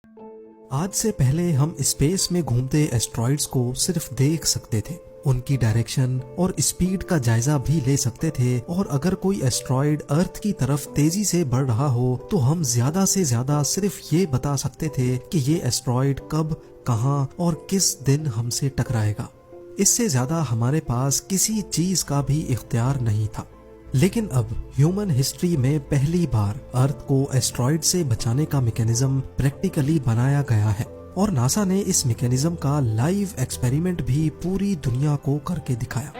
आज से पहले हम स्पेस में घूमते एस्ट्रॉइड्स को सिर्फ देख सकते थे, उनकी डायरेक्शन और स्पीड का जायजा भी ले सकते थे, और अगर कोई एस्ट्रॉइड अर्थ की तरफ तेजी से बढ़ रहा हो तो हम ज्यादा से ज्यादा सिर्फ ये बता सकते थे कि ये एस्ट्रॉइड कब, कहां और किस दिन हमसे टकराएगा। इससे ज्यादा हमारे पास किसी चीज का भी इख्तियार नहीं था। लेकिन अब ह्यूमन हिस्ट्री में पहली बार अर्थ को एस्ट्रॉइड से बचाने का मैकेनिज्म प्रैक्टिकली बनाया गया है, और नासा ने इस मैकेनिज्म का लाइव एक्सपेरिमेंट भी पूरी दुनिया को करके दिखाया।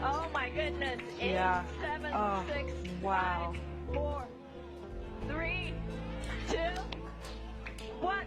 Oh my goodness. 8, Yeah. 7, Oh, 6, wow. 5, 4, 3, 2, 1.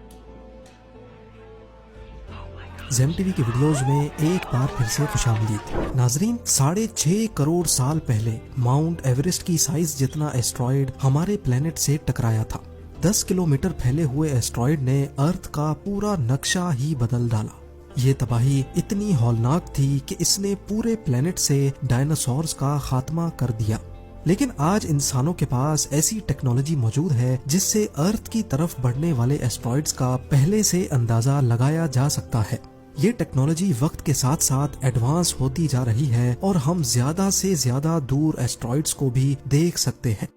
GeM TV के वीडियोज में एक बार फिर से खुशामदीद। नाजरीन, 6.5 करोड़ साल पहले माउंट एवरेस्ट की साइज जितना एस्ट्रॉइड हमारे प्लेनेट से टकराया था। 10 किलोमीटर फैले हुए एस्ट्रॉइड ने अर्थ का पूरा नक्शा ही बदल डाला। ये तबाही इतनी हौलनाक थी कि इसने पूरे प्लेनेट से डायनासोर्स का खात्मा कर दिया। लेकिन आज इंसानों के पास ऐसी टेक्नोलॉजी मौजूद है जिससे अर्थ की तरफ बढ़ने वाले एस्ट्रॉइड्स का पहले से अंदाजा लगाया जा सकता है। ये टेक्नोलॉजी वक्त के साथ साथ एडवांस होती जा रही है और हम ज्यादा से ज्यादा दूर एस्ट्रॉइड्स को भी देख सकते हैं।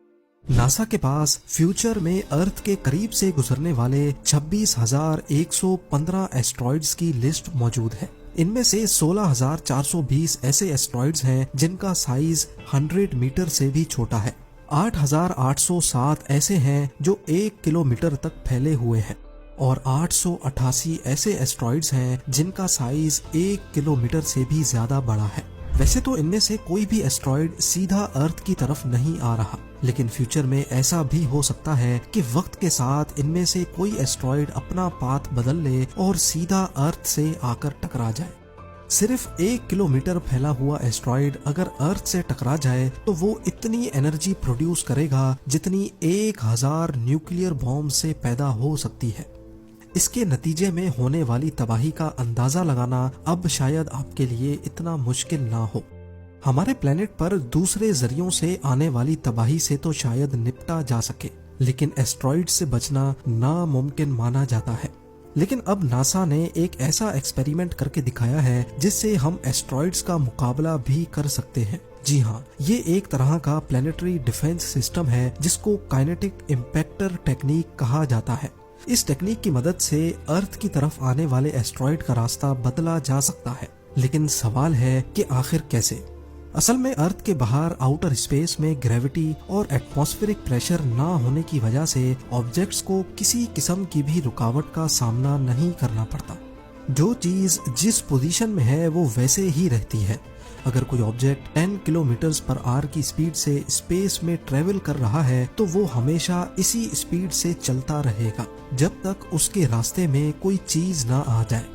नासा के पास फ्यूचर में अर्थ के करीब से गुजरने वाले 26,115 एस्ट्रॉइड्स की लिस्ट मौजूद है। इनमें से 16,420 ऐसे एस्ट्रॉइड्स हैं जिनका साइज 100 मीटर से भी छोटा है। 8,807 ऐसे हैं जो 1 किलोमीटर तक फैले हुए हैं, और 888 ऐसे एस्ट्रॉइड्स हैं जिनका साइज 1 किलोमीटर से भी ज्यादा बड़ा है। वैसे तो इनमें से कोई भी एस्ट्रॉइड सीधा अर्थ की तरफ नहीं आ रहा, लेकिन फ्यूचर में ऐसा भी हो सकता है कि वक्त के साथ इनमें से कोई एस्ट्रॉइड अपना पाथ बदल ले और सीधा अर्थ से आकर टकरा जाए। सिर्फ 1 किलोमीटर फैला हुआ एस्ट्रॉइड अगर अर्थ से टकरा जाए तो वो इतनी एनर्जी प्रोड्यूस करेगा जितनी 1000 न्यूक्लियर बॉम्ब से पैदा हो सकती है। इसके नतीजे में होने वाली तबाही का अंदाजा लगाना अब शायद आपके लिए इतना मुश्किल ना हो। हमारे प्लेनेट पर दूसरे जरियों से आने वाली तबाही से तो शायद निपटा जा सके, लेकिन एस्ट्रॉइड से बचना नामुमकिन माना जाता है। लेकिन अब नासा ने एक ऐसा एक्सपेरिमेंट करके दिखाया है जिससे हम एस्ट्रॉइड्स का मुकाबला भी कर सकते हैं। जी हाँ, ये एक तरह का प्लेनेटरी डिफेंस सिस्टम है जिसको काइनेटिक इम्पैक्टर टेक्निक कहा जाता है। इस टेक्निक की मदद से अर्थ की तरफ आने वाले एस्ट्रॉइड का रास्ता बदला जा सकता है। लेकिन सवाल है कि आखिर कैसे? असल में अर्थ के बाहर आउटर स्पेस में ग्रेविटी और एटमॉस्फेरिक प्रेशर ना होने की वजह से ऑब्जेक्ट्स को किसी किस्म की भी रुकावट का सामना नहीं करना पड़ता। जो चीज जिस पोजीशन में है वो वैसे ही रहती है। अगर कोई ऑब्जेक्ट 10 किलोमीटर पर आवर की स्पीड से स्पेस में ट्रेवल कर रहा है तो वो हमेशा इसी स्पीड से चलता रहेगा जब तक उसके रास्ते में कोई चीज ना आ जाए।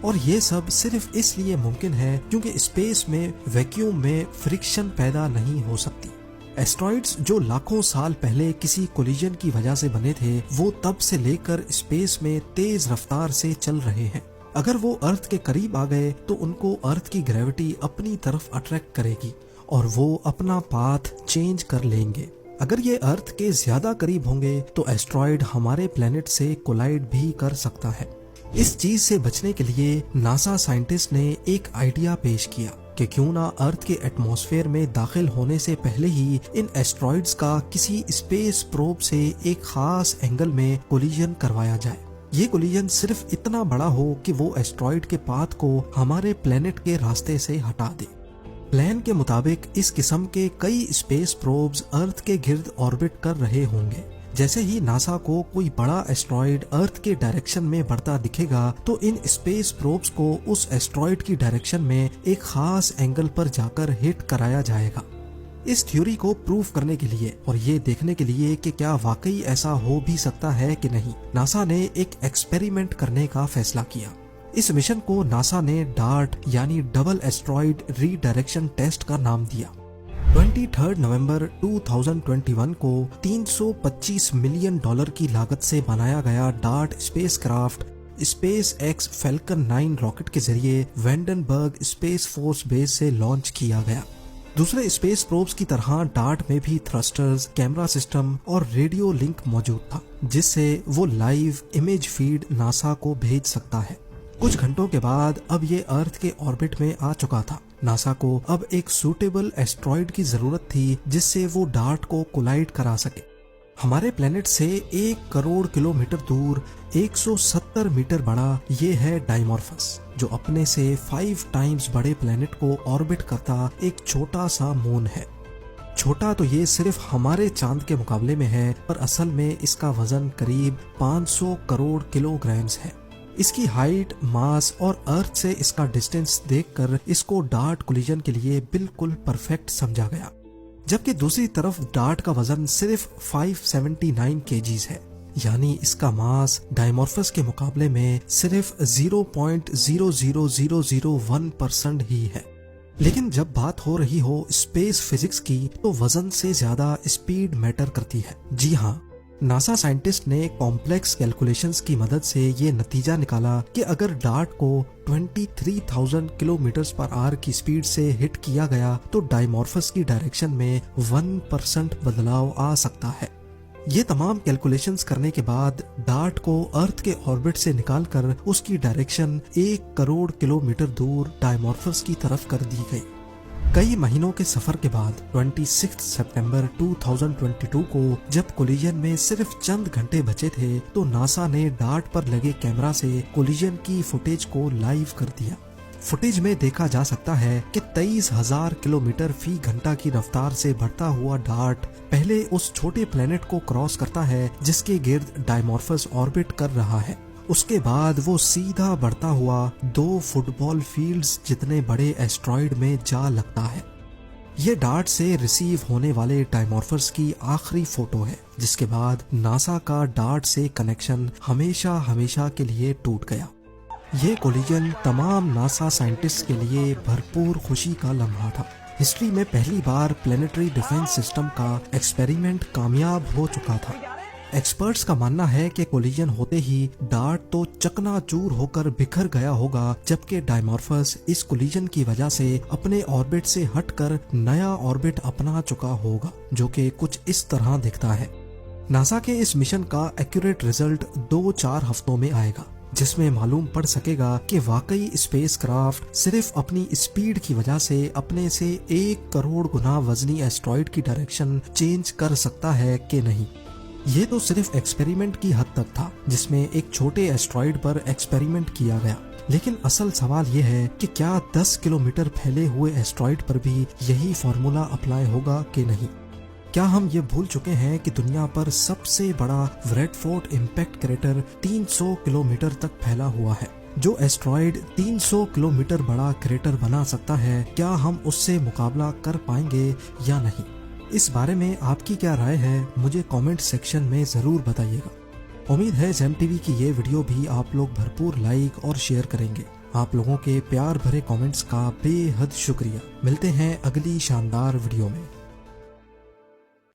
और ये सब सिर्फ इसलिए मुमकिन है क्योंकि स्पेस में वैक्यूम में फ्रिक्शन पैदा नहीं हो सकती। एस्ट्रॉइड्स जो लाखों साल पहले किसी कोलिजन की वजह से बने थे, वो तब से लेकर स्पेस में तेज रफ्तार से चल रहे हैं। अगर वो अर्थ के करीब आ गए तो उनको अर्थ की ग्रेविटी अपनी तरफ अट्रैक्ट करेगी और वो अपना पाथ चेंज कर लेंगे। अगर ये अर्थ के ज्यादा करीब होंगे तो एस्ट्रॉइड हमारे प्लेनेट से कोलाइड भी कर सकता है। इस चीज से बचने के लिए नासा साइंटिस्ट ने एक आइडिया पेश किया कि क्यों ना अर्थ के एटमॉस्फेयर में दाखिल होने से पहले ही इन एस्ट्रॉइड्स का किसी स्पेस प्रोब से एक खास एंगल में कोलिजन करवाया जाए। ये कोलिजन सिर्फ इतना बड़ा हो कि वो एस्ट्रॉइड के पाथ को हमारे प्लेनेट के रास्ते से हटा दे। प्लान के मुताबिक इस किस्म के कई स्पेस प्रोब्स अर्थ के गिर्द ऑर्बिट कर रहे होंगे। जैसे ही नासा को कोई बड़ा एस्ट्रॉइड अर्थ के डायरेक्शन में बढ़ता दिखेगा तो इन स्पेस प्रोब्स को उस एस्ट्रॉइड की डायरेक्शन में एक खास एंगल पर जाकर हिट कराया जाएगा। इस थ्योरी को प्रूव करने के लिए और ये देखने के लिए कि क्या वाकई ऐसा हो भी सकता है कि नहीं, नासा ने एक एक्सपेरिमेंट करने का फैसला किया। इस मिशन को नासा ने डार्ट यानी डबल एस्ट्रॉइड रीडायरेक्शन टेस्ट का नाम दिया। 23 नवंबर 2021 को $325 मिलियन की लागत से बनाया गया dart spacecraft space x falcon 9 rocket के जरिए वेंडनबर्ग स्पेस फोर्स बेस से लॉन्च किया गया। दूसरे स्पेस प्रोब्स की तरह डार्ट में भी थ्रस्टर्स, कैमरा सिस्टम और रेडियो लिंक मौजूद था, जिससे वो लाइव इमेज फीड नासा को भेज सकता है। कुछ घंटों के बाद अब ये अर्थ के ऑर्बिट में आ चुका था। नासा को अब एक सूटेबल एस्ट्रॉइड की जरूरत थी जिससे वो डार्ट को कोलाइड करा सके। हमारे प्लेनेट से 1 करोड़ किलोमीटर दूर 170 मीटर बड़ा ये है डाइमॉर्फस, जो अपने से 5 टाइम्स बड़े प्लेनेट को ऑर्बिट करता एक छोटा सा मून है। छोटा तो ये सिर्फ हमारे चांद के मुकाबले में है, पर असल में इसका वजन करीब 500 करोड़ किलोग्राम्स है। इसकी हाइट, मास और अर्थ से इसका डिस्टेंस देखकर इसको डार्ट कोलिजन के लिए बिल्कुल परफेक्ट समझा गया। जबकि दूसरी तरफ डार्ट का वजन सिर्फ 579 केजीज है, यानी इसका मास डाइमॉर्फस के मुकाबले में सिर्फ 0.00001% ही है। लेकिन जब बात हो रही हो स्पेस फिजिक्स की तो वजन से ज्यादा स्पीड मैटर करती है। जी हाँ, नासा साइंटिस्ट ने कॉम्प्लेक्स कैलकुलेशंस की मदद से ये नतीजा निकाला कि अगर डार्ट को 23,000 किलोमीटर पर आवर की स्पीड से हिट किया गया तो डाइमॉर्फस की डायरेक्शन में 1% बदलाव आ सकता है। ये तमाम कैलकुलेशंस करने के बाद डार्ट को अर्थ के ऑर्बिट से निकालकर उसकी डायरेक्शन 1 करोड़ किलोमीटर दूर डाइमॉर्फस की तरफ कर दी गई। कई महीनों के सफर के बाद 26 सितंबर 2022 को जब कोलिजन में सिर्फ चंद घंटे बचे थे तो नासा ने डार्ट पर लगे कैमरा से कोलिजन की फुटेज को लाइव कर दिया। फुटेज में देखा जा सकता है कि 23,000 किलोमीटर फी घंटा की रफ्तार से बढ़ता हुआ डार्ट पहले उस छोटे प्लेनेट को क्रॉस करता है जिसके गिर्द डाइमॉर्फस ऑर्बिट कर रहा है। उसके बाद वो सीधा बढ़ता हुआ 2 फुटबॉल फील्ड्स जितने बड़े एस्ट्रॉइड में जा लगता है। ये डार्ट से रिसीव होने वाले डाइमॉर्फस की आखिरी फोटो है, जिसके बाद नासा का डार्ट से कनेक्शन हमेशा हमेशा के लिए टूट गया। ये कोलिजन तमाम नासा साइंटिस्ट के लिए भरपूर खुशी का लम्हा था। हिस्ट्री में पहली बार प्लेनेटरी डिफेंस सिस्टम का एक्सपेरिमेंट कामयाब हो चुका था। एक्सपर्ट्स का मानना है कि कोलिजन होते ही डार्ट तो चकनाचूर होकर बिखर गया होगा, जबकि डाइमॉर्फस इस कोलिजन की वजह से अपने ऑर्बिट से हटकर नया ऑर्बिट अपना चुका होगा, जो कि कुछ इस तरह दिखता है। नासा के इस मिशन का एक्यूरेट रिजल्ट 2-4 हफ्तों में आएगा, जिसमें मालूम पड़ सकेगा कि वाकई स्पेसक्राफ्ट सिर्फ अपनी स्पीड की वजह से अपने से 1 करोड़ गुना वजनी एस्ट्रॉइड की डायरेक्शन चेंज कर सकता है कि नहीं। ये तो सिर्फ एक्सपेरिमेंट की हद तक था, जिसमें एक छोटे एस्ट्रॉइड पर एक्सपेरिमेंट किया गया। लेकिन असल सवाल ये है कि क्या 10 किलोमीटर फैले हुए एस्ट्रॉइड पर भी यही फॉर्मूला अप्लाई होगा कि नहीं। क्या हम ये भूल चुके हैं कि दुनिया पर सबसे बड़ा ब्रैडफोर्ड इम्पैक्ट क्रेटर 300 किलोमीटर तक फैला हुआ है। जो एस्ट्रॉइड 300 किलोमीटर बड़ा क्रेटर बना सकता है, क्या हम उससे मुकाबला कर पाएंगे या नहीं। इस बारे में आपकी क्या राय है, मुझे कमेंट सेक्शन में जरूर बताइएगा। उम्मीद है जेम टीवी की ये वीडियो भी आप लोग भरपूर लाइक और शेयर करेंगे। आप लोगों के प्यार भरे कमेंट्स का बेहद शुक्रिया। मिलते हैं अगली शानदार वीडियो में।